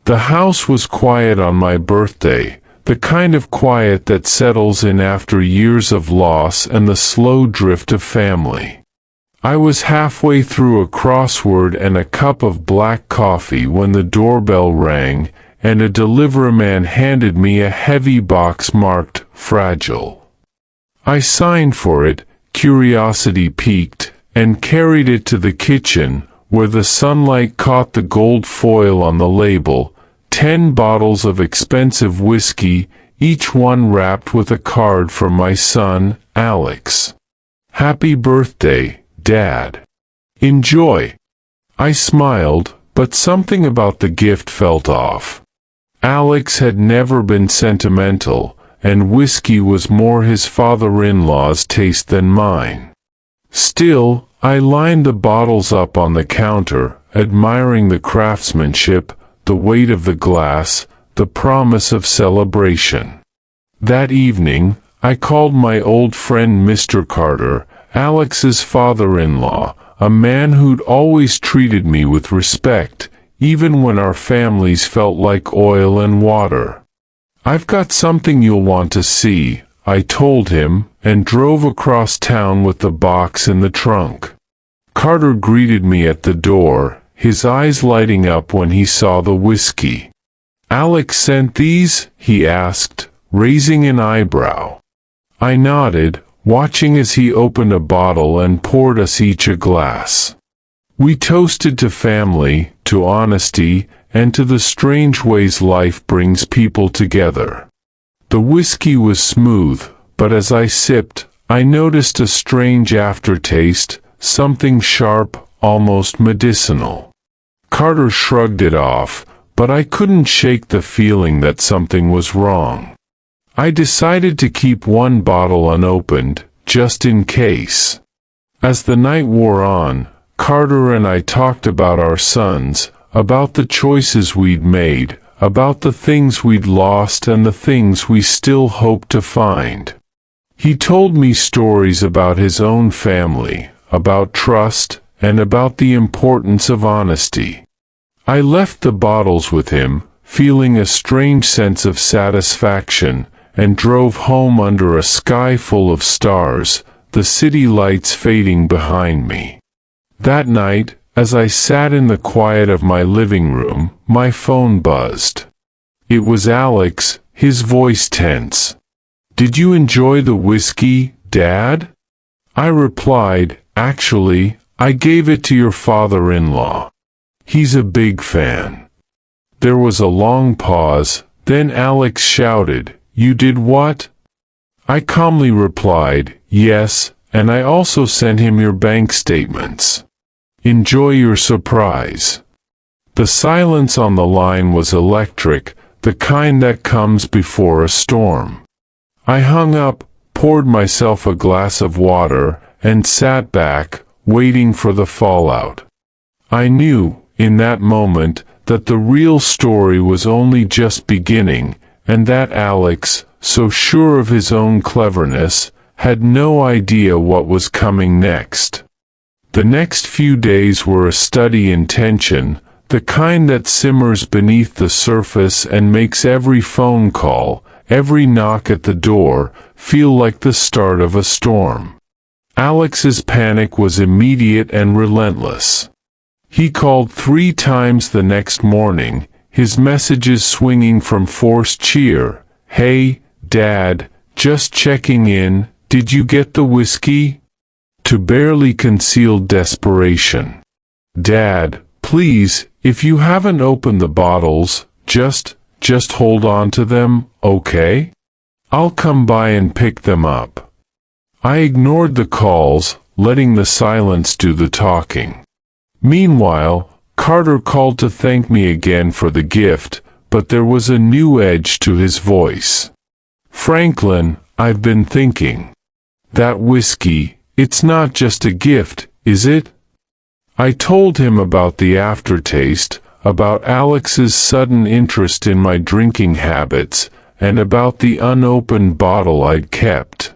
The house was quiet on my birthday, the kind of quiet that settles in after years of loss and the slow drift of family. I was halfway through a crossword and a cup of black coffee when the doorbell rang, and a deliveryman handed me a heavy box marked "Fragile." I signed for it, curiosity piqued, and carried it to the kitchen, where the sunlight caught the gold foil on the label, 10 bottles of expensive whiskey, each one wrapped with a card from my son, Alex. "Happy birthday, Dad. Enjoy." I smiled, but something about the gift felt off. Alex had never been sentimental, and whiskey was more his father-in-law's taste than mine. Still, I lined the bottles up on the counter, admiring the craftsmanship, the weight of the glass, the promise of celebration. That evening, I called my old friend Mr. Carter, Alex's father-in-law, a man who'd always treated me with respect, even when our families felt like oil and water. "I've got something you'll want to see," I told him, and drove across town with the box in the trunk. Carter greeted me at the door, his eyes lighting up when he saw the whiskey. "Alex sent these?" he asked, raising an eyebrow. I nodded, watching as he opened a bottle and poured us each a glass. We toasted to family, to honesty, and to the strange ways life brings people together. The whiskey was smooth, but as I sipped, I noticed a strange aftertaste, something sharp, almost medicinal. Carter shrugged it off, but I couldn't shake the feeling that something was wrong. I decided to keep one bottle unopened, just in case. As the night wore on, Carter and I talked about our sons, about the choices we'd made, about the things we'd lost and the things we still hoped to find. He told me stories about his own family, about trust, and about the importance of honesty. I left the bottles with him, feeling a strange sense of satisfaction, and drove home under a sky full of stars, the city lights fading behind me. That night, as I sat in the quiet of my living room, my phone buzzed. It was Alex, his voice tense. "Did you enjoy the whiskey, Dad?" I replied, "Actually, I gave it to your father-in-law. He's a big fan." There was a long pause, then Alex shouted, "You did what?" I calmly replied, "Yes, and I also sent him your bank statements. Enjoy your surprise." The silence on the line was electric, the kind that comes before a storm. I hung up, poured myself a glass of water, and sat back, waiting for the fallout. I knew, in that moment, that the real story was only just beginning, and that Alex, so sure of his own cleverness, had no idea what was coming next. The next few days were a study in tension, the kind that simmers beneath the surface and makes every phone call, every knock at the door, feel like the start of a storm. Alex's panic was immediate and relentless. He called 3 times the next morning, his messages swinging from forced cheer, "Hey, Dad, just checking in, did you get the whiskey?" to barely concealed desperation. "Dad, please, if you haven't opened the bottles, just hold on to them, okay? I'll come by and pick them up." I ignored the calls, letting the silence do the talking. Meanwhile, Carter called to thank me again for the gift, but there was a new edge to his voice. "Franklin, I've been thinking. That whiskey, it's not just a gift, is it?" I told him about the aftertaste, about Alex's sudden interest in my drinking habits, and about the unopened bottle I'd kept.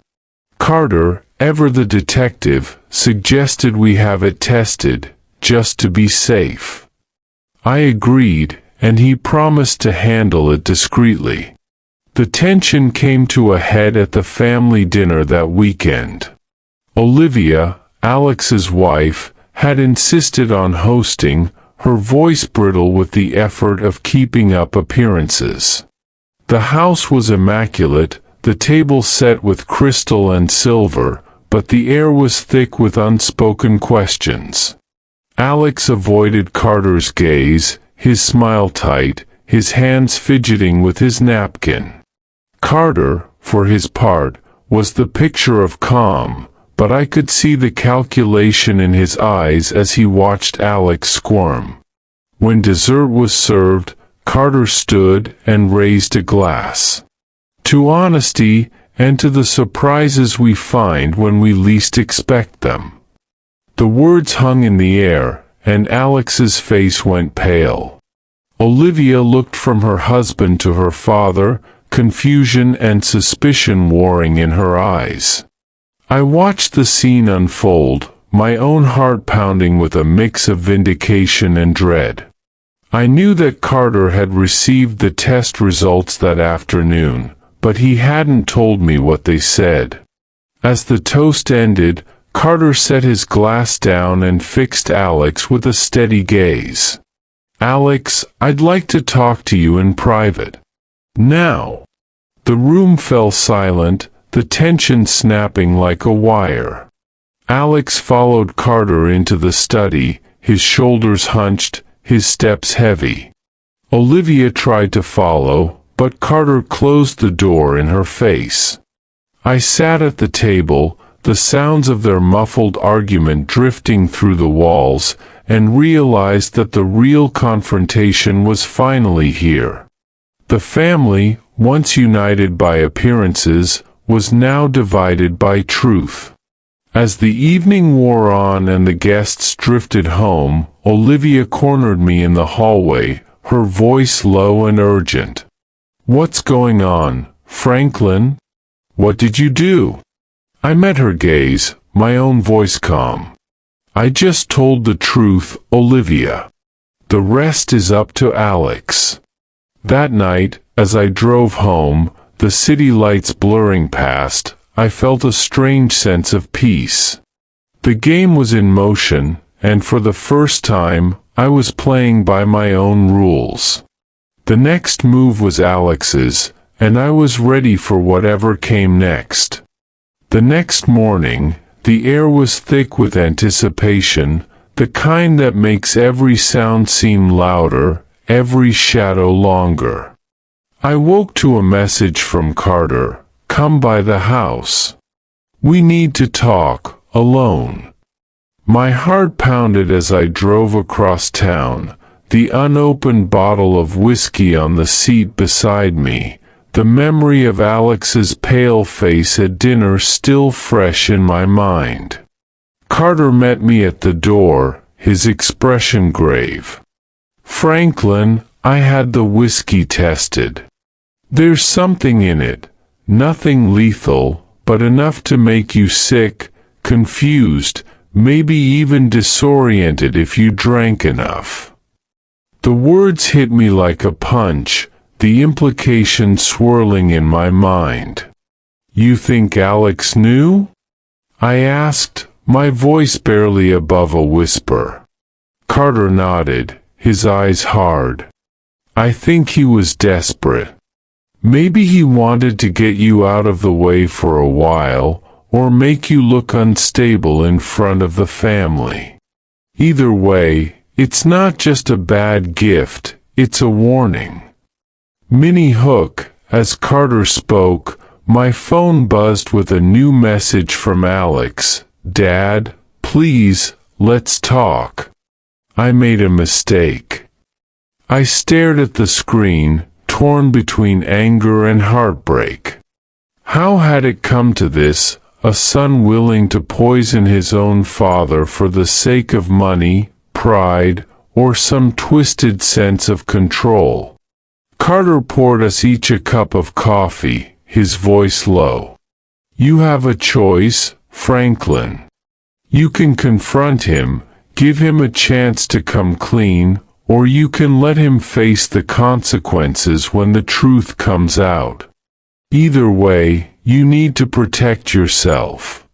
Carter, ever the detective, suggested we have it tested, just to be safe. I agreed, and he promised to handle it discreetly. The tension came to a head at the family dinner that weekend. Olivia, Alex's wife, had insisted on hosting, her voice brittle with the effort of keeping up appearances. The house was immaculate, the table set with crystal and silver, but the air was thick with unspoken questions. Alex avoided Carter's gaze, his smile tight, his hands fidgeting with his napkin. Carter, for his part, was the picture of calm, but I could see the calculation in his eyes as he watched Alex squirm. When dessert was served, Carter stood and raised a glass. To honesty, and to the surprises we find when we least expect them. The words hung in the air, and Alex's face went pale. Olivia looked from her husband to her father, confusion and suspicion warring in her eyes. I watched the scene unfold, my own heart pounding with a mix of vindication and dread. I knew that Carter had received the test results that afternoon, but he hadn't told me what they said. As the toast ended, Carter set his glass down and fixed Alex with a steady gaze. "Alex, I'd like to talk to you in private. Now." The room fell silent, the tension snapping like a wire. Alex followed Carter into the study, his shoulders hunched, his steps heavy. Olivia tried to follow, but Carter closed the door in her face. I sat at the table, the sounds of their muffled argument drifting through the walls, and realized that the real confrontation was finally here. The family, once united by appearances, was now divided by truth. As the evening wore on and the guests drifted home, Olivia cornered me in the hallway, her voice low and urgent. "What's going on, Franklin? What did you do?" I met her gaze, my own voice calm. "I just told the truth, Olivia. The rest is up to Alex." That night, as I drove home, the city lights blurring past, I felt a strange sense of peace. The game was in motion, and for the first time, I was playing by my own rules. The next move was Alex's, and I was ready for whatever came next. The next morning, the air was thick with anticipation, the kind that makes every sound seem louder, every shadow longer. I woke to a message from Carter, "Come by the house. We need to talk, alone." My heart pounded as I drove across town, the unopened bottle of whiskey on the seat beside me, the memory of Alex's pale face at dinner still fresh in my mind. Carter met me at the door, his expression grave. "Franklin, I had the whiskey tested. There's something in it, nothing lethal, but enough to make you sick, confused, maybe even disoriented if you drank enough." The words hit me like a punch, the implication swirling in my mind. "You think Alex knew?" I asked, my voice barely above a whisper. Carter nodded, his eyes hard. "I think he was desperate. Maybe he wanted to get you out of the way for a while, or make you look unstable in front of the family. Either way, it's not just a bad gift, it's a warning." Minnie Hook, as Carter spoke, my phone buzzed with a new message from Alex. "Dad, please, let's talk. I made a mistake." I stared at the screen, torn between anger and heartbreak. How had it come to this, a son willing to poison his own father for the sake of money, pride, or some twisted sense of control? Carter poured us each a cup of coffee, his voice low. "You have a choice, Franklin. You can confront him, give him a chance to come clean, or you can let him face the consequences when the truth comes out. Either way, you need to protect yourself."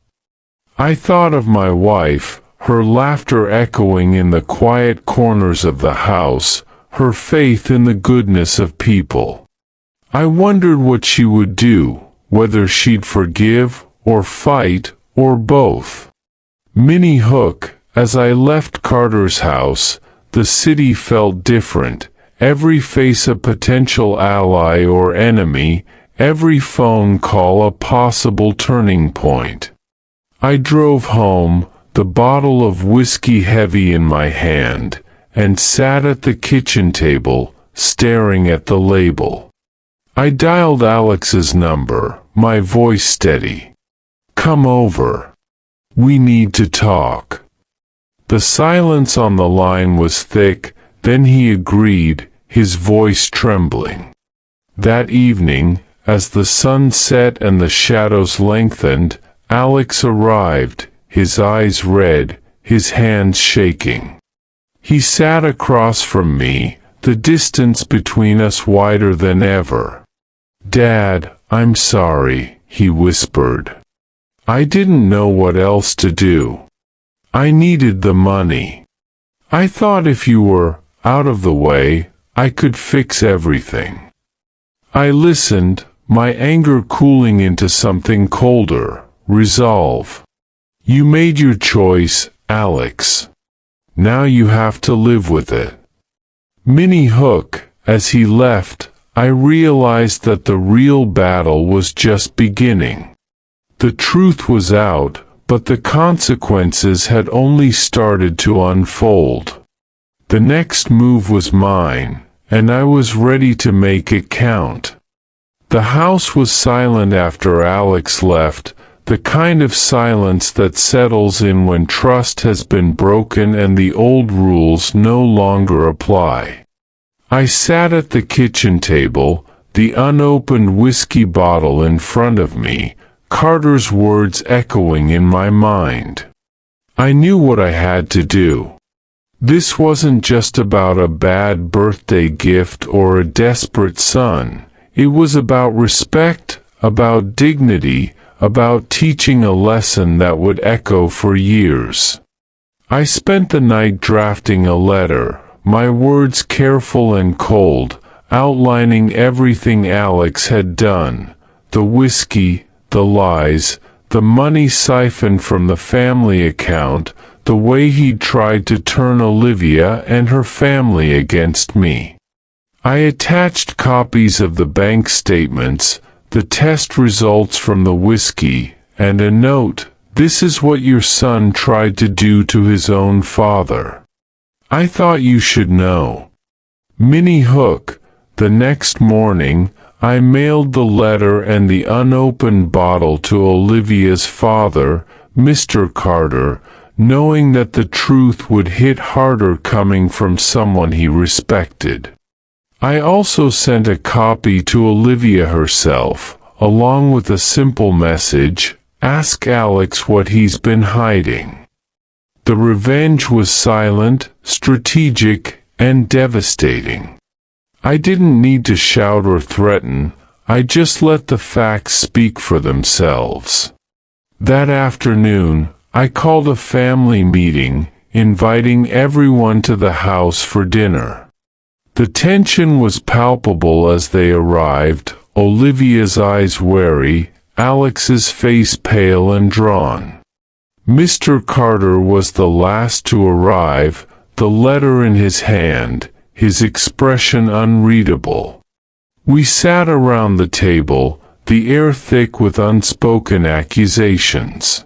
I thought of my wife, her laughter echoing in the quiet corners of the house, her faith in the goodness of people. I wondered what she would do, whether she'd forgive, or fight, or both. Minnie Hook, as I left Carter's house, the city felt different, every face a potential ally or enemy, every phone call a possible turning point. I drove home, the bottle of whiskey heavy in my hand, and sat at the kitchen table, staring at the label. I dialed Alex's number, my voice steady. "Come over. We need to talk." The silence on the line was thick, then he agreed, his voice trembling. That evening, as the sun set and the shadows lengthened, Alex arrived, his eyes red, his hands shaking. He sat across from me, the distance between us wider than ever. "Dad, I'm sorry," he whispered. "I didn't know what else to do. I needed the money. I thought if you were out of the way, I could fix everything." I listened, my anger cooling into something colder, resolve. "You made your choice, Alex. Now you have to live with it." Minnie Hook, as he left, I realized that the real battle was just beginning. The truth was out, but the consequences had only started to unfold. The next move was mine, and I was ready to make it count. The house was silent after Alex left, the kind of silence that settles in when trust has been broken and the old rules no longer apply. I sat at the kitchen table, the unopened whiskey bottle in front of me, Carter's words echoing in my mind. I knew what I had to do. This wasn't just about a bad birthday gift or a desperate son. It was about respect, about dignity, about teaching a lesson that would echo for years. I spent the night drafting a letter, my words careful and cold, outlining everything Alex had done, the whiskey, the lies, the money siphoned from the family account, the way he'd tried to turn Olivia and her family against me. I attached copies of the bank statements, the test results from the whiskey, and a note, "This is what your son tried to do to his own father. I thought you should know." Minnie Hook. The next morning, I mailed the letter and the unopened bottle to Olivia's father, Mr. Carter, knowing that the truth would hit harder coming from someone he respected. I also sent a copy to Olivia herself, along with a simple message, "Ask Alex what he's been hiding." The revenge was silent, strategic, and devastating. I didn't need to shout or threaten, I just let the facts speak for themselves. That afternoon, I called a family meeting, inviting everyone to the house for dinner. The tension was palpable as they arrived, Olivia's eyes wary, Alex's face pale and drawn. Mr. Carter was the last to arrive, the letter in his hand, his expression unreadable. We sat around the table, the air thick with unspoken accusations.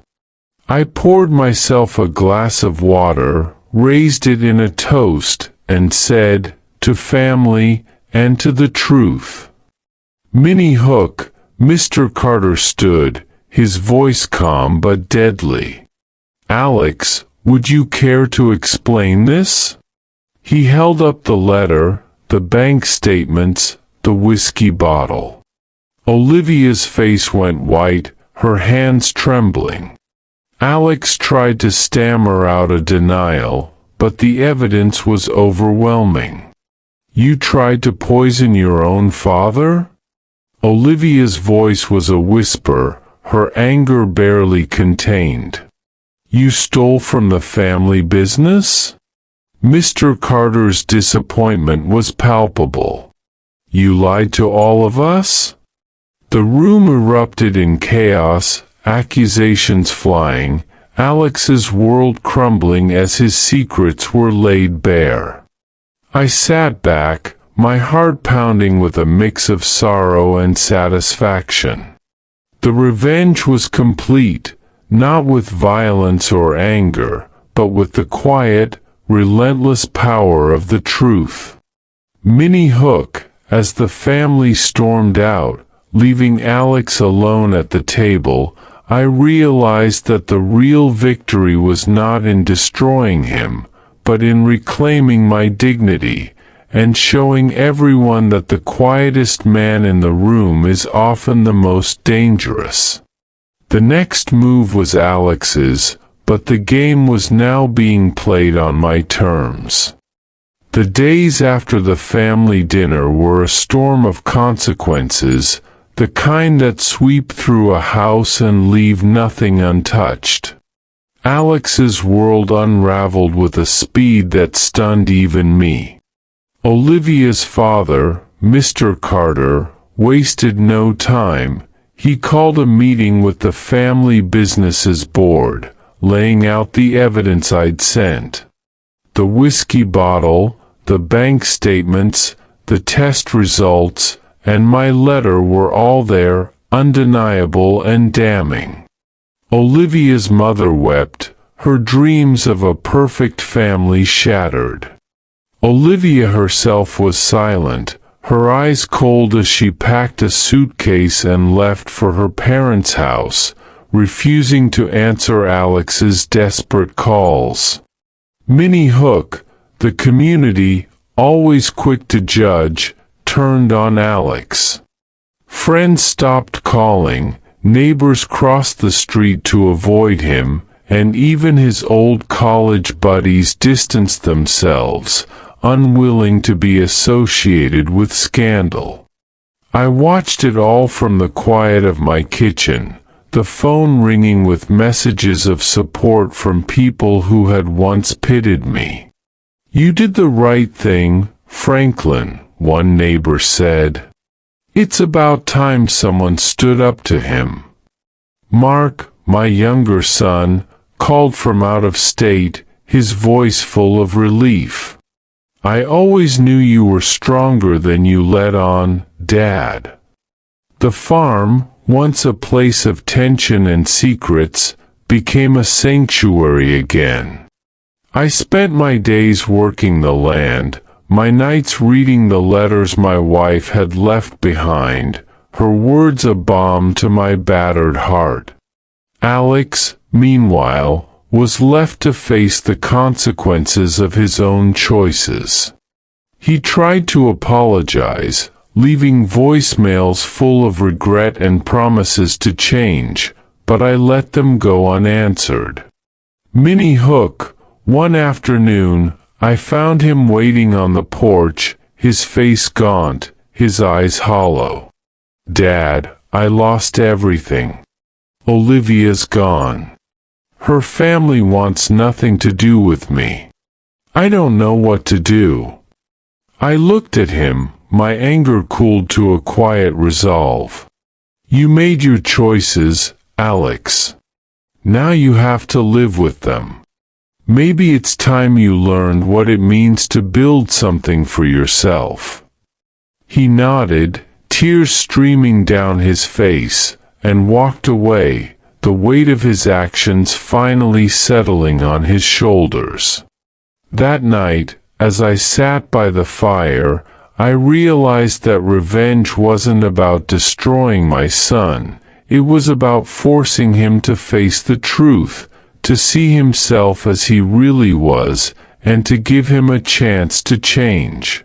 I poured myself a glass of water, raised it in a toast, and said, "To family, and to the truth." Minnie Hook, Mr. Carter stood, his voice calm but deadly. "Alex, would you care to explain this?" He held up the letter, the bank statements, the whiskey bottle. Olivia's face went white, her hands trembling. Alex tried to stammer out a denial, but the evidence was overwhelming. You tried to poison your own father? Olivia's voice was a whisper, her anger barely contained. You stole from the family business? Mr. Carter's disappointment was palpable. You lied to all of us? The room erupted in chaos, accusations flying, Alex's world crumbling as his secrets were laid bare. I sat back, my heart pounding with a mix of sorrow and satisfaction. The revenge was complete, not with violence or anger, but with the quiet, relentless power of the truth. Minnie Hook, as the family stormed out, leaving Alex alone at the table, I realized that the real victory was not in destroying him, but in reclaiming my dignity, and showing everyone that the quietest man in the room is often the most dangerous. The next move was Alex's, but the game was now being played on my terms. The days after the family dinner were a storm of consequences, the kind that sweep through a house and leave nothing untouched. Alex's world unraveled with a speed that stunned even me. Olivia's father, Mr. Carter, wasted no time. He called a meeting with the family business's board, laying out the evidence I'd sent. The whiskey bottle, the bank statements, the test results, and my letter were all there, undeniable and damning. Olivia's mother wept, her dreams of a perfect family shattered. Olivia herself was silent, her eyes cold as she packed a suitcase and left for her parents' house, refusing to answer Alex's desperate calls. Minnie Hook, the community, always quick to judge, turned on Alex. Friends stopped calling, neighbors crossed the street to avoid him, and even his old college buddies distanced themselves, unwilling to be associated with scandal. I watched it all from the quiet of my kitchen, the phone ringing with messages of support from people who had once pitied me. "You did the right thing, Franklin," one neighbor said. "It's about time someone stood up to him." Mark, my younger son, called from out of state, his voice full of relief. "I always knew you were stronger than you let on, Dad." The farm, once a place of tension and secrets, became a sanctuary again. I spent my days working the land, my nights reading the letters my wife had left behind, her words a balm to my battered heart. Alex, meanwhile, was left to face the consequences of his own choices. He tried to apologize, leaving voicemails full of regret and promises to change, but I let them go unanswered. Minnie Hook, one afternoon, I found him waiting on the porch, his face gaunt, his eyes hollow. "Dad, I lost everything. Olivia's gone. Her family wants nothing to do with me. I don't know what to do." I looked at him, my anger cooled to a quiet resolve. "You made your choices, Alex. Now you have to live with them. Maybe it's time you learned what it means to build something for yourself." He nodded, tears streaming down his face, and walked away, the weight of his actions finally settling on his shoulders. That night, as I sat by the fire, I realized that revenge wasn't about destroying my son, it was about forcing him to face the truth, to see himself as he really was, and to give him a chance to change.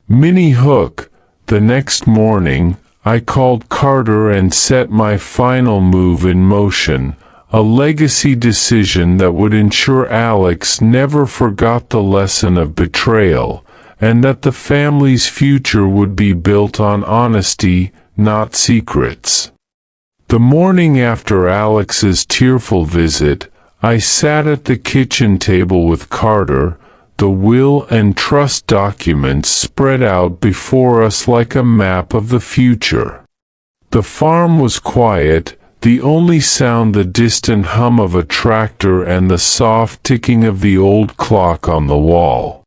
Minnie Hook, the next morning, I called Carter and set my final move in motion. a legacy decision that would ensure Alex never forgot the lesson of betrayal, and that the family's future would be built on honesty, not secrets. The morning after Alex's tearful visit, I sat at the kitchen table with Carter, the will and trust documents spread out before us like a map of the future. The farm was quiet, the only sound the distant hum of a tractor and the soft ticking of the old clock on the wall.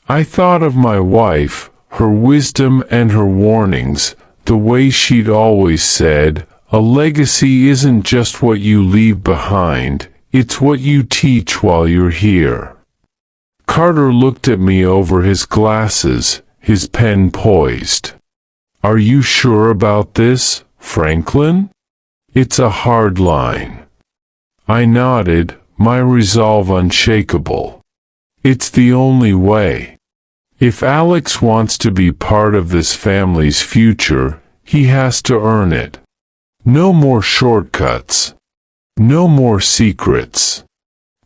I thought of my wife, her wisdom and her warnings, the way she'd always said, "A legacy isn't just what you leave behind, it's what you teach while you're here." Carter looked at me over his glasses, his pen poised. "Are you sure about this, Franklin? It's a hard line." I nodded, my resolve unshakable. "It's the only way. If Alex wants to be part of this family's future, he has to earn it. No more shortcuts. No more secrets."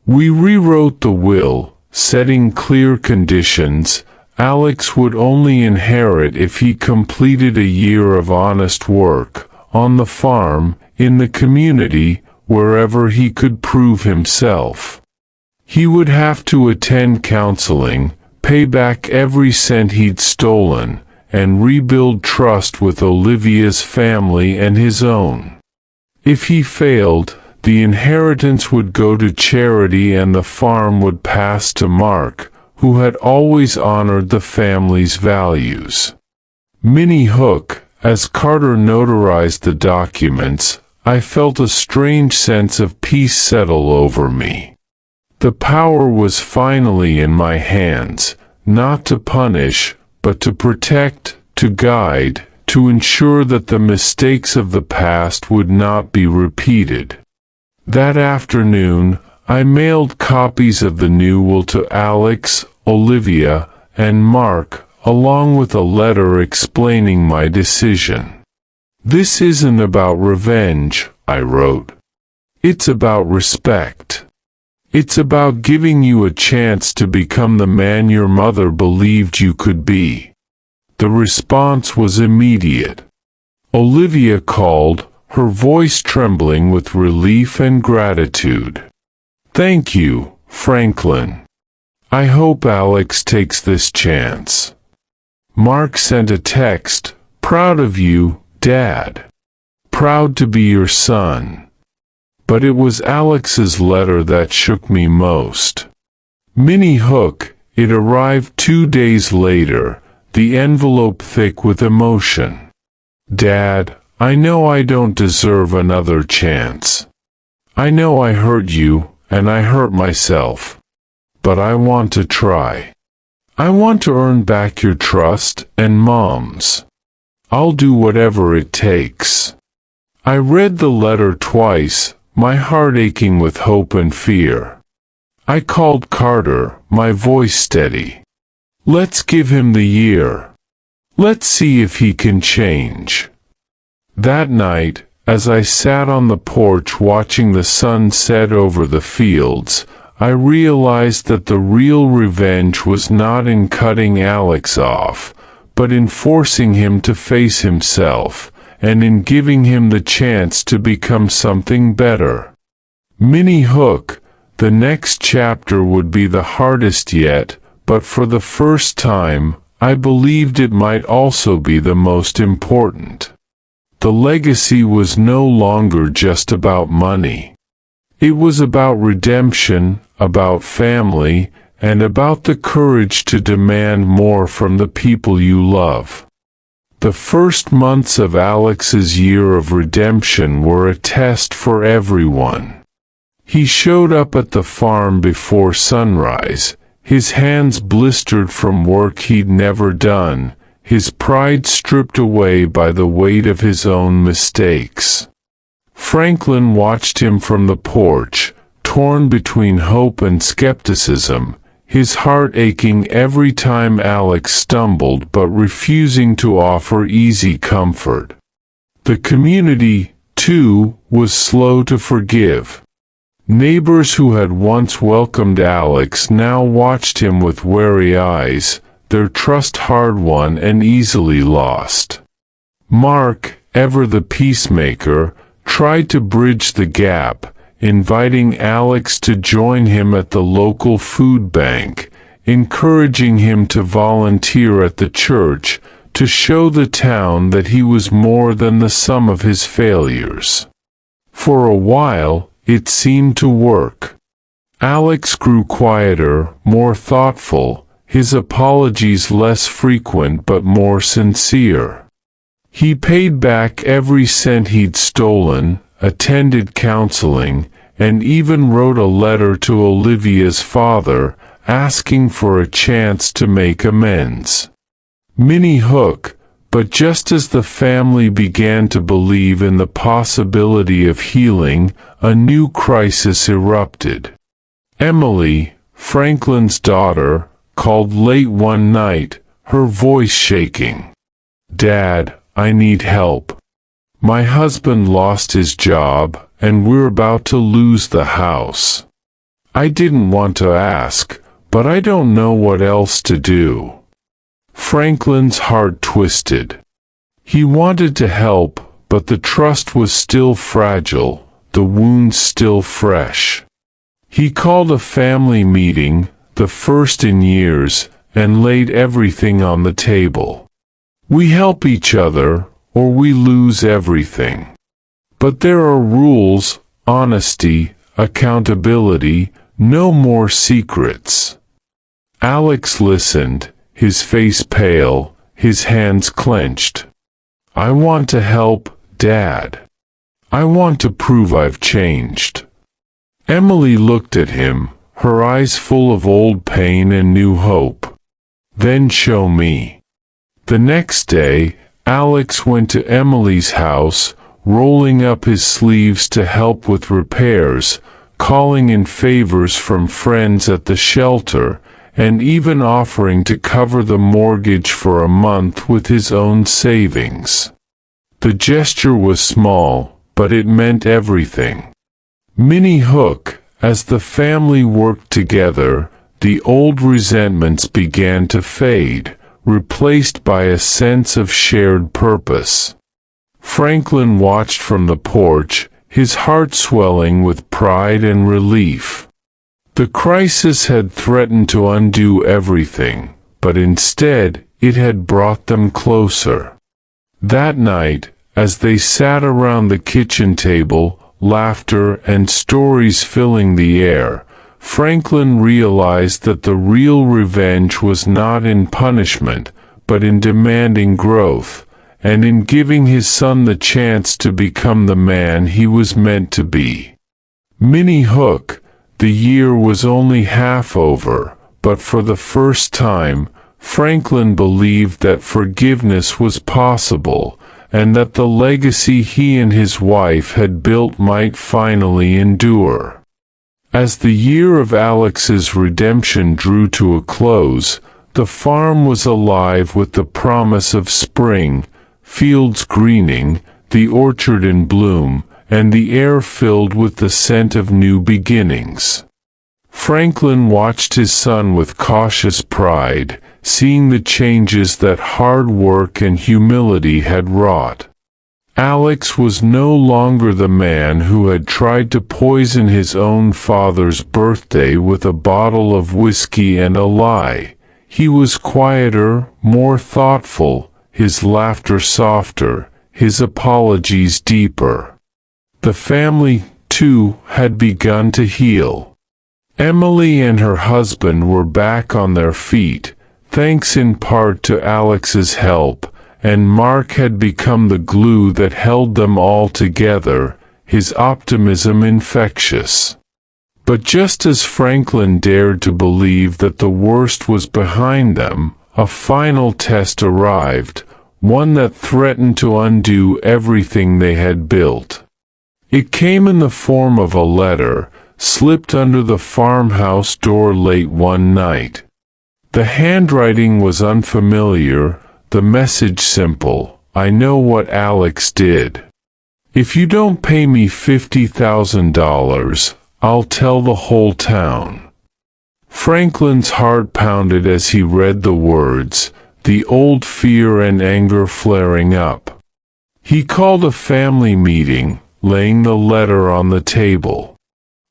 We rewrote the will, setting clear conditions. Alex would only inherit if he completed a year of honest work, on the farm, in the community, wherever he could prove himself. He would have to attend counseling, pay back every cent he'd stolen, and rebuild trust with Olivia's family and his own. If he failed, the inheritance would go to charity and the farm would pass to Mark, who had always honored the family's values. Minnie Hook, as Carter notarized the documents, I felt a strange sense of peace settle over me. The power was finally in my hands, not to punish, but to protect, to guide, to ensure that the mistakes of the past would not be repeated. That afternoon, I mailed copies of the new will to Alex, Olivia, and Mark, along with a letter explaining my decision. "This isn't about revenge," I wrote. "It's about respect. It's about giving you a chance to become the man your mother believed you could be." The response was immediate. Olivia called, her voice trembling with relief and gratitude. "Thank you, Franklin. I hope Alex takes this chance." Mark sent a text, "Proud of you, Dad. Proud to be your son." But it was Alex's letter that shook me most. Minnie Hook, it arrived 2 days later, the envelope thick with emotion. "Dad, I know I don't deserve another chance. I know I hurt you, and I hurt myself. But I want to try. I want to earn back your trust and Mom's. I'll do whatever it takes." I read the letter twice, my heart aching with hope and fear. I called Carter, my voice steady. "Let's give him the year. Let's see if he can change." That night, as I sat on the porch watching the sun set over the fields, I realized that the real revenge was not in cutting Alex off, but in forcing him to face himself, and in giving him the chance to become something better. Minnie Hook, the next chapter would be the hardest yet, but for the first time, I believed it might also be the most important. The legacy was no longer just about money. It was about redemption, about family, and about the courage to demand more from the people you love. The first months of Alex's year of redemption were a test for everyone. He showed up at the farm before sunrise, his hands blistered from work he'd never done, his pride stripped away by the weight of his own mistakes. Franklin watched him from the porch, torn between hope and skepticism, his heart aching every time Alex stumbled but refusing to offer easy comfort. The community, too, was slow to forgive. Neighbors who had once welcomed Alex now watched him with wary eyes, their trust hard-won and easily lost. Mark, ever the peacemaker, tried to bridge the gap, inviting Alex to join him at the local food bank, encouraging him to volunteer at the church, to show the town that he was more than the sum of his failures. For a while, it seemed to work. Alex grew quieter, more thoughtful, his apologies less frequent but more sincere. He paid back every cent he'd stolen, attended counseling, and even wrote a letter to Olivia's father, asking for a chance to make amends. Minnie Hook, but just as the family began to believe in the possibility of healing, a new crisis erupted. Emily, Franklin's daughter, called late one night, her voice shaking. "Dad, I need help. My husband lost his job, and we're about to lose the house. I didn't want to ask, but I don't know what else to do." Franklin's heart twisted. He wanted to help, but the trust was still fragile, the wounds still fresh. He called a family meeting, the first in years, and laid everything on the table. "We help each other, or we lose everything. But there are rules, honesty, accountability, no more secrets." Alex listened, his face pale, his hands clenched. "I want to help, Dad. I want to prove I've changed." Emily looked at him, her eyes full of old pain and new hope. "Then show me." The next day, Alex went to Emily's house, rolling up his sleeves to help with repairs, calling in favors from friends at the shelter, and even offering to cover the mortgage for a month with his own savings. The gesture was small, but it meant everything. Minnie Hook, as the family worked together, the old resentments began to fade, replaced by a sense of shared purpose. Franklin watched from the porch, his heart swelling with pride and relief. The crisis had threatened to undo everything, but instead, it had brought them closer. That night, as they sat around the kitchen table, laughter and stories filling the air, Franklin realized that the real revenge was not in punishment, but in demanding growth, and in giving his son the chance to become the man he was meant to be. Minnie Hook, the year was only half over, but for the first time, Franklin believed that forgiveness was possible, and that the legacy he and his wife had built might finally endure. As the year of Alex's redemption drew to a close, the farm was alive with the promise of spring, fields greening, the orchard in bloom, and the air filled with the scent of new beginnings. Franklin watched his son with cautious pride, seeing the changes that hard work and humility had wrought. Alex was no longer the man who had tried to poison his own father's birthday with a bottle of whiskey and a lie. He was quieter, more thoughtful, his laughter softer, his apologies deeper. The family, too, had begun to heal. Emily and her husband were back on their feet, thanks in part to Alex's help, and Mark had become the glue that held them all together, his optimism infectious. But just as Franklin dared to believe that the worst was behind them, a final test arrived, one that threatened to undo everything they had built. It came in the form of a letter, slipped under the farmhouse door late one night. The handwriting was unfamiliar, the message simple: "I know what Alex did. If you don't pay me $50,000, I'll tell the whole town." Franklin's heart pounded as he read the words, the old fear and anger flaring up. He called a family meeting, laying the letter on the table.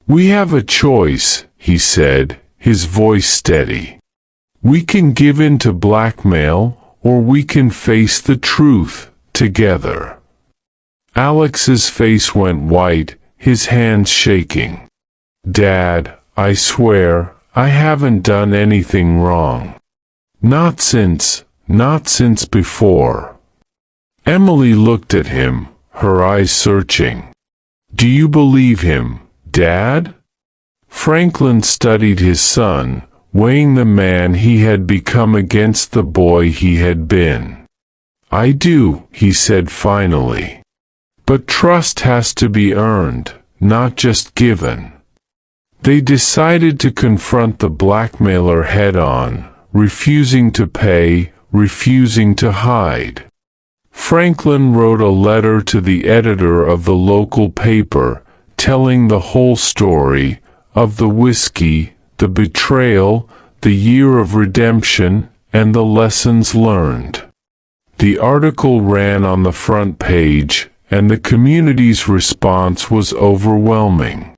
"We have a choice," he said, his voice steady. "We can give in to blackmail, or we can face the truth, together." Alex's face went white, his hands shaking. "Dad, I swear, I haven't done anything wrong. Not since before." Emily looked at him, her eyes searching. "Do you believe him, Dad?" Franklin studied his son, weighing the man he had become against the boy he had been. "I do," he said finally. "But trust has to be earned, not just given." They decided to confront the blackmailer head-on, refusing to pay, refusing to hide. Franklin wrote a letter to the editor of the local paper, telling the whole story, of the whiskey, the betrayal, the year of redemption, and the lessons learned. The article ran on the front page, and the community's response was overwhelming.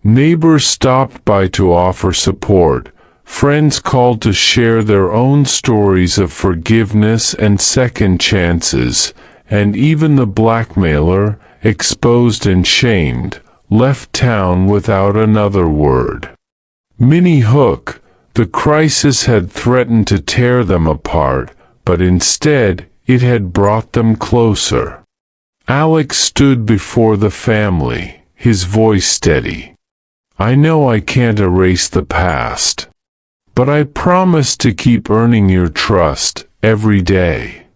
Neighbors stopped by to offer support, friends called to share their own stories of forgiveness and second chances, and even the blackmailer, exposed and shamed, left town without another word. Minnie Hook, the crisis had threatened to tear them apart, but instead, it had brought them closer. Alex stood before the family, his voice steady. "I know I can't erase the past. But I promise to keep earning your trust, every day."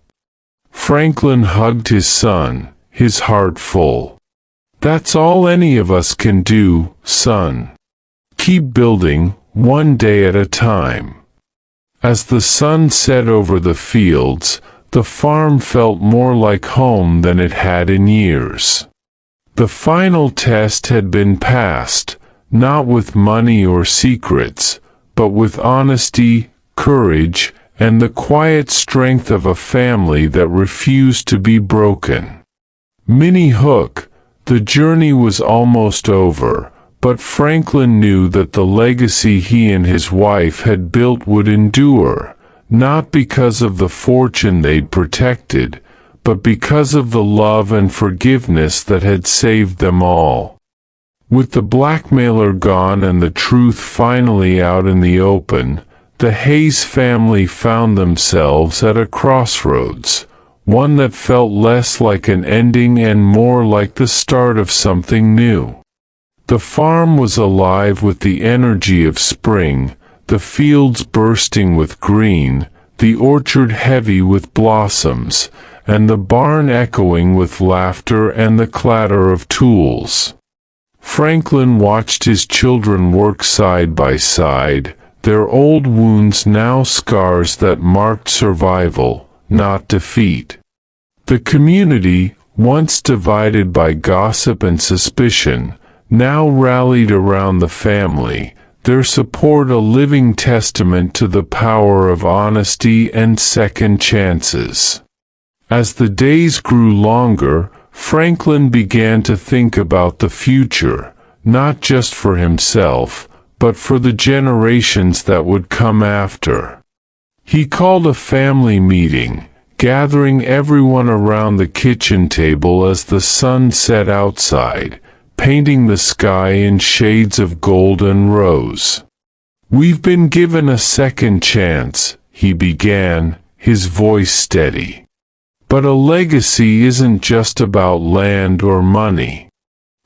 Franklin hugged his son, his heart full. "That's all any of us can do, son. Keep building, one day at a time." As the sun set over the fields, the farm felt more like home than it had in years. The final test had been passed, not with money or secrets, but with honesty, courage, and the quiet strength of a family that refused to be broken. Minnie Hook, the journey was almost over, but Franklin knew that the legacy he and his wife had built would endure, not because of the fortune they'd protected, but because of the love and forgiveness that had saved them all. With the blackmailer gone and the truth finally out in the open, the Hayes family found themselves at a crossroads, one that felt less like an ending and more like the start of something new. The farm was alive with the energy of spring, the fields bursting with green, the orchard heavy with blossoms, and the barn echoing with laughter and the clatter of tools. Franklin watched his children work side by side, their old wounds now scars that marked survival, not defeat. The community, once divided by gossip and suspicion, now rallied around the family, their support a living testament to the power of honesty and second chances. As the days grew longer, Franklin began to think about the future, not just for himself, but for the generations that would come after. He called a family meeting, gathering everyone around the kitchen table as the sun set outside, painting the sky in shades of gold and rose. "We've been given a second chance," he began, his voice steady. "But a legacy isn't just about land or money.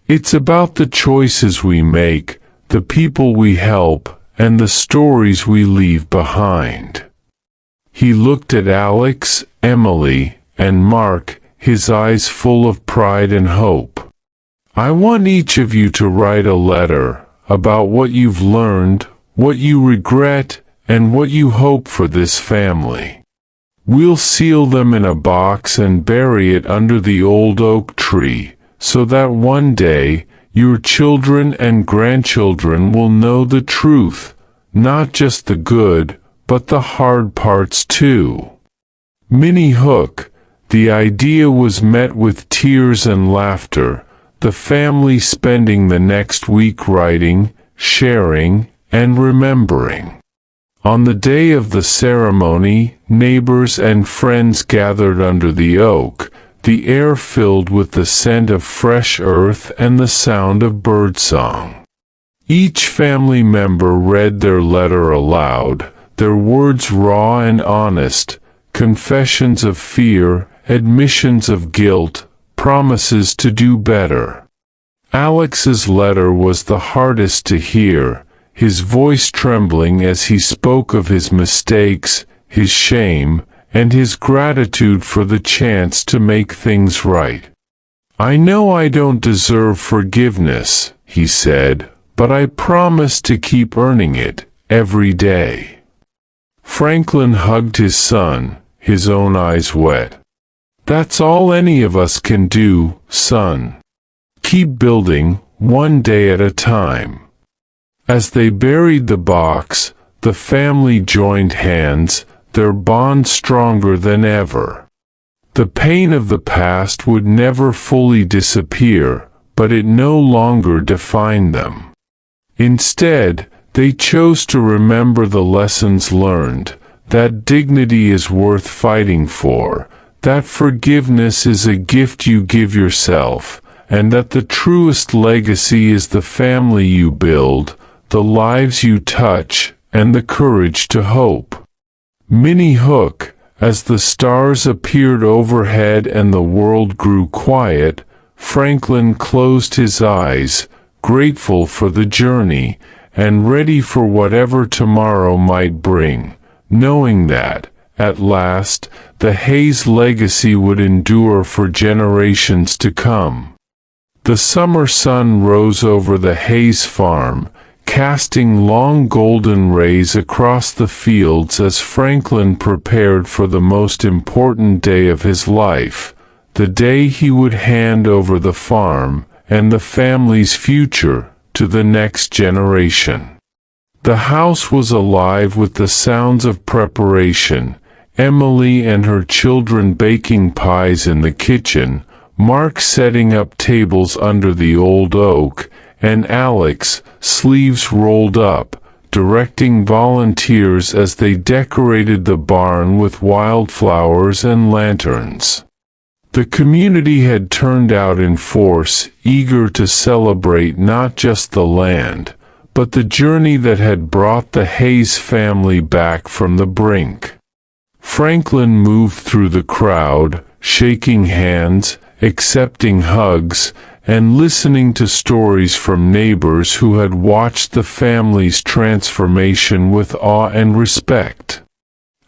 It's about the choices we make, the people we help, and the stories we leave behind." He looked at Alex, Emily, and Mark, his eyes full of pride and hope. "I want each of you to write a letter about what you've learned, what you regret, and what you hope for this family. We'll seal them in a box and bury it under the old oak tree, so that one day, Your children and grandchildren will know the truth, not just the good, but the hard parts too. Minnie Hook, the idea was met with tears and laughter, the family spending the next week writing, sharing, and remembering. On the day of the ceremony, neighbors and friends gathered under the oak, the air filled with the scent of fresh earth and the sound of birdsong. Each family member read their letter aloud, their words raw and honest, confessions of fear, admissions of guilt, promises to do better. Alex's letter was the hardest to hear, his voice trembling as he spoke of his mistakes, his shame, and his gratitude for the chance to make things right. "I know I don't deserve forgiveness," he said, "but I promise to keep earning it, every day." Franklin hugged his son, his own eyes wet. "That's all any of us can do, son. Keep building, one day at a time." As they buried the box, the family joined hands, their bond stronger than ever. The pain of the past would never fully disappear, but it no longer defined them. Instead, they chose to remember the lessons learned, that dignity is worth fighting for, that forgiveness is a gift you give yourself, and that the truest legacy is the family you build, the lives you touch, and the courage to hope. Minnie Hook, as the stars appeared overhead and the world grew quiet, Franklin closed his eyes, grateful for the journey, and ready for whatever tomorrow might bring, knowing that, at last, the Hayes legacy would endure for generations to come. The summer sun rose over the Hayes farm, casting long golden rays across the fields as Franklin prepared for the most important day of his life, the day he would hand over the farm and the family's future to the next generation. The house was alive with the sounds of preparation, Emily and her children baking pies in the kitchen, Mark setting up tables under the old oak, and Alex, sleeves rolled up, directing volunteers as they decorated the barn with wildflowers and lanterns. The community had turned out in force, eager to celebrate not just the land, but the journey that had brought the Hayes family back from the brink. Franklin moved through the crowd, shaking hands, accepting hugs, and listening to stories from neighbors who had watched the family's transformation with awe and respect.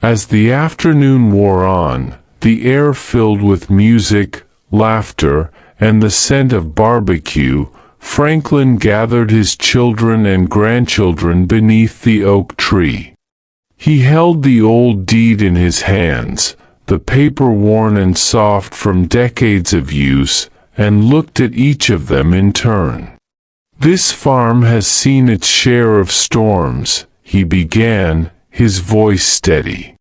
As the afternoon wore on, the air filled with music, laughter, and the scent of barbecue, Franklin gathered his children and grandchildren beneath the oak tree. He held the old deed in his hands, the paper worn and soft from decades of use, and looked at each of them in turn. "This farm has seen its share of storms," he began, his voice steady.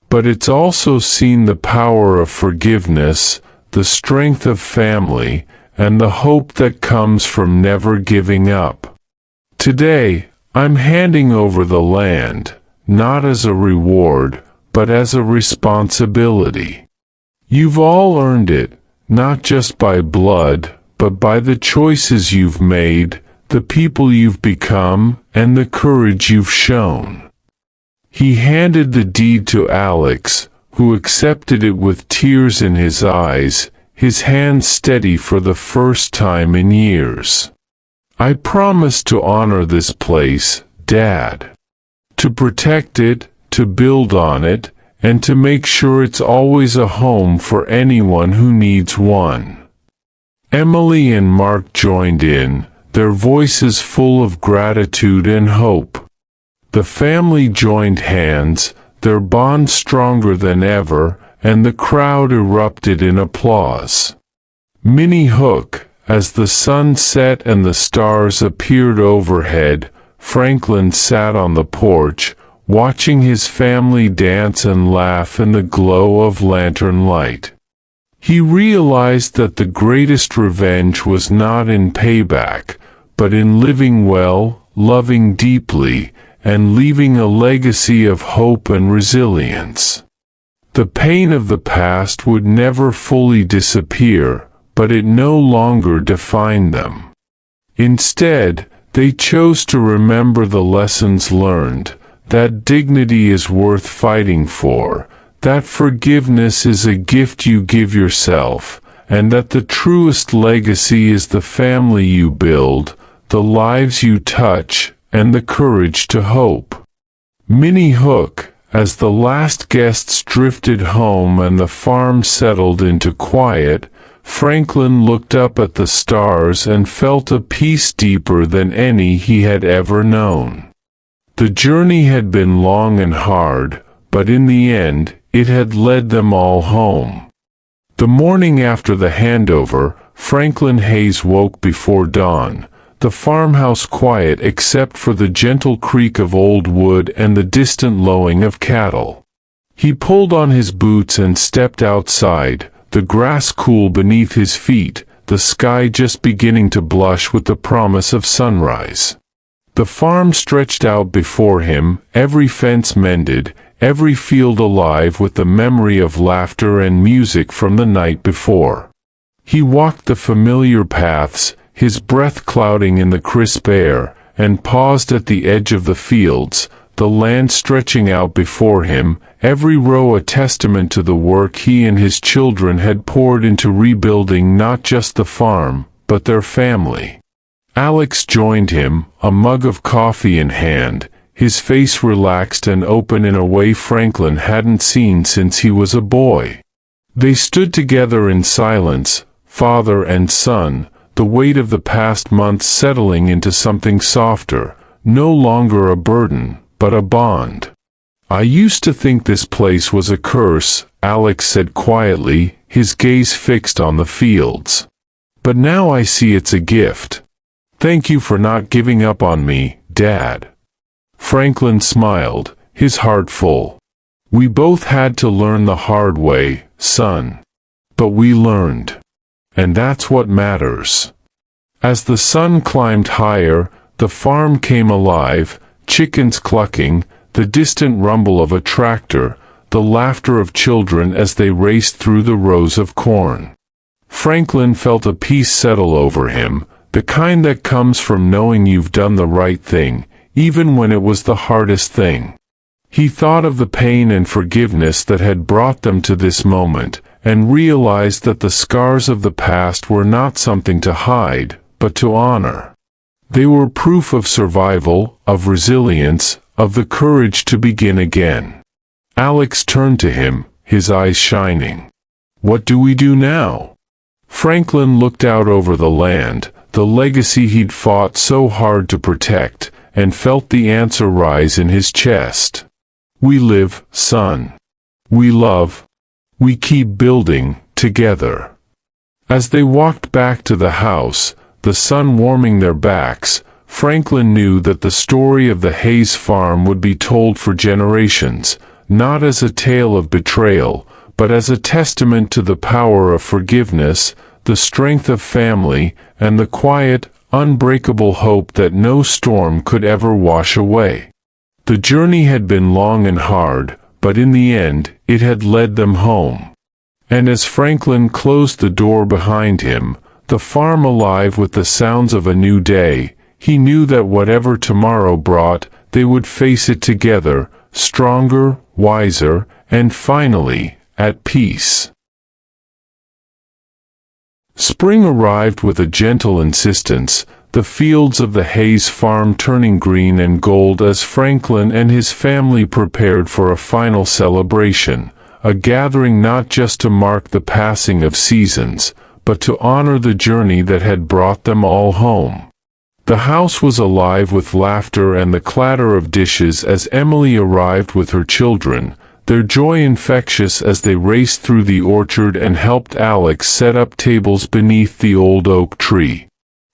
"But it's also seen the power of forgiveness, the strength of family, and the hope that comes from never giving up. Today, I'm handing over the land, not as a reward, but as a responsibility. You've all earned it, not just by blood, but by the choices you've made, the people you've become, and the courage you've shown." He handed the deed to Alex, who accepted it with tears in his eyes, his hand steady for the first time in years. "I promise to honor this place, Dad. To protect it, to build on it, and to make sure it's always a home for anyone who needs one." Emily and Mark joined in, their voices full of gratitude and hope. The family joined hands, their bond stronger than ever, and the crowd erupted in applause. Minnie Hook, as the sun set and the stars appeared overhead, Franklin sat on the porch, watching his family dance and laugh in the glow of lantern light. He realized that the greatest revenge was not in payback, but in living well, loving deeply, and leaving a legacy of hope and resilience. The pain of the past would never fully disappear, but it no longer defined them. Instead, they chose to remember the lessons learned, that dignity is worth fighting for, that forgiveness is a gift you give yourself, and that the truest legacy is the family you build, the lives you touch, and the courage to hope. Minnie Hook, as the last guests drifted home and the farm settled into quiet, Franklin looked up at the stars and felt a peace deeper than any he had ever known. The journey had been long and hard, but in the end, it had led them all home. The morning after the handover, Franklin Hayes woke before dawn, the farmhouse quiet except for the gentle creak of old wood and the distant lowing of cattle. He pulled on his boots and stepped outside, the grass cool beneath his feet, the sky just beginning to blush with the promise of sunrise. The farm stretched out before him, every fence mended, every field alive with the memory of laughter and music from the night before. He walked the familiar paths, his breath clouding in the crisp air, and paused at the edge of the fields, the land stretching out before him, every row a testament to the work he and his children had poured into rebuilding not just the farm, but their family. Alex joined him, a mug of coffee in hand, his face relaxed and open in a way Franklin hadn't seen since he was a boy. They stood together in silence, father and son, the weight of the past months settling into something softer, no longer a burden, but a bond. "I used to think this place was a curse," Alex said quietly, his gaze fixed on the fields. "But now I see it's a gift. Thank you for not giving up on me, Dad." Franklin smiled, his heart full. "We both had to learn the hard way, son. But we learned. And that's what matters." As the sun climbed higher, the farm came alive, chickens clucking, the distant rumble of a tractor, the laughter of children as they raced through the rows of corn. Franklin felt a peace settle over him, the kind that comes from knowing you've done the right thing, even when it was the hardest thing. He thought of the pain and forgiveness that had brought them to this moment, and realized that the scars of the past were not something to hide, but to honor. They were proof of survival, of resilience, of the courage to begin again. Alex turned to him, his eyes shining. "What do we do now?" Franklin looked out over the land, the legacy he'd fought so hard to protect, and felt the answer rise in his chest. "We live, son. We love. We keep building, together." As they walked back to the house, the sun warming their backs, Franklin knew that the story of the Hayes farm would be told for generations, not as a tale of betrayal, but as a testament to the power of forgiveness, the strength of family, and the quiet, unbreakable hope that no storm could ever wash away. The journey had been long and hard, but in the end, it had led them home. And as Franklin closed the door behind him, the farm alive with the sounds of a new day, he knew that whatever tomorrow brought, they would face it together, stronger, wiser, and finally, at peace. Spring arrived with a gentle insistence, the fields of the Hayes farm turning green and gold as Franklin and his family prepared for a final celebration, a gathering not just to mark the passing of seasons, but to honor the journey that had brought them all home. The house was alive with laughter and the clatter of dishes as Emily arrived with her children, their joy infectious as they raced through the orchard and helped Alex set up tables beneath the old oak tree.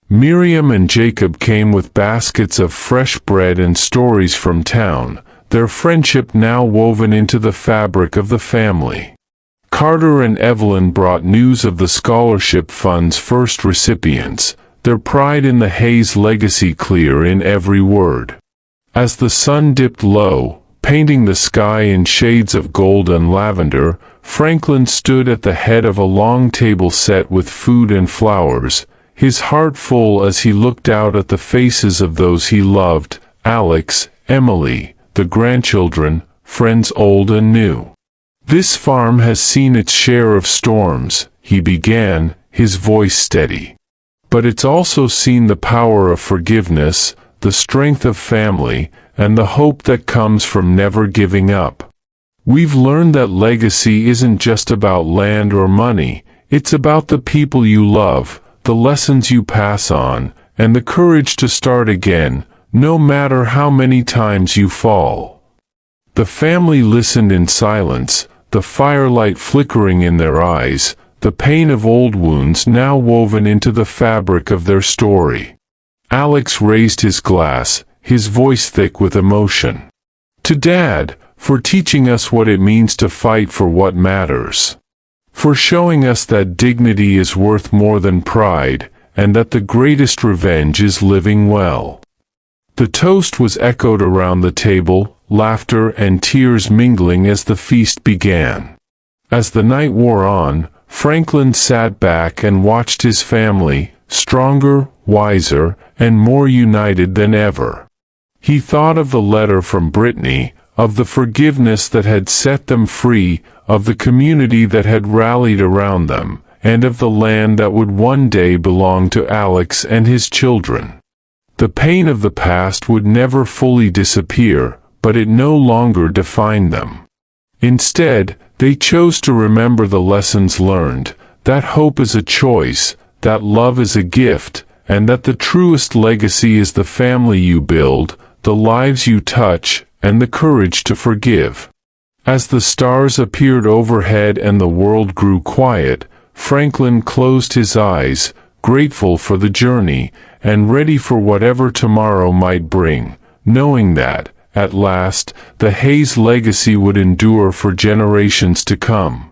Miriam and Jacob came with baskets of fresh bread and stories from town, their friendship now woven into the fabric of the family. Carter and Evelyn brought news of the scholarship fund's first recipients, their pride in the Hayes legacy clear in every word. As the sun dipped low, painting the sky in shades of gold and lavender, Franklin stood at the head of a long table set with food and flowers, his heart full as he looked out at the faces of those he loved, Alex, Emily, the grandchildren, friends old and new. "This farm has seen its share of storms," he began, his voice steady. "But it's also seen the power of forgiveness, the strength of family, and the hope that comes from never giving up. We've learned that legacy isn't just about land or money, it's about the people you love, the lessons you pass on, and the courage to start again, no matter how many times you fall." The family listened in silence, the firelight flickering in their eyes, the pain of old wounds now woven into the fabric of their story. Alex raised his glass, his voice thick with emotion. "To Dad, for teaching us what it means to fight for what matters. For showing us that dignity is worth more than pride, and that the greatest revenge is living well." The toast was echoed around the table, laughter and tears mingling as the feast began. As the night wore on, Franklin sat back and watched his family, stronger, wiser, and more united than ever. He thought of the letter from Brittany, of the forgiveness that had set them free, of the community that had rallied around them, and of the land that would one day belong to Alex and his children. The pain of the past would never fully disappear, but it no longer defined them. Instead, they chose to remember the lessons learned, that hope is a choice, that love is a gift, and that the truest legacy is the family you build, the lives you touch, and the courage to forgive. As the stars appeared overhead and the world grew quiet, Franklin closed his eyes, grateful for the journey, and ready for whatever tomorrow might bring, knowing that, at last, the Hayes legacy would endure for generations to come.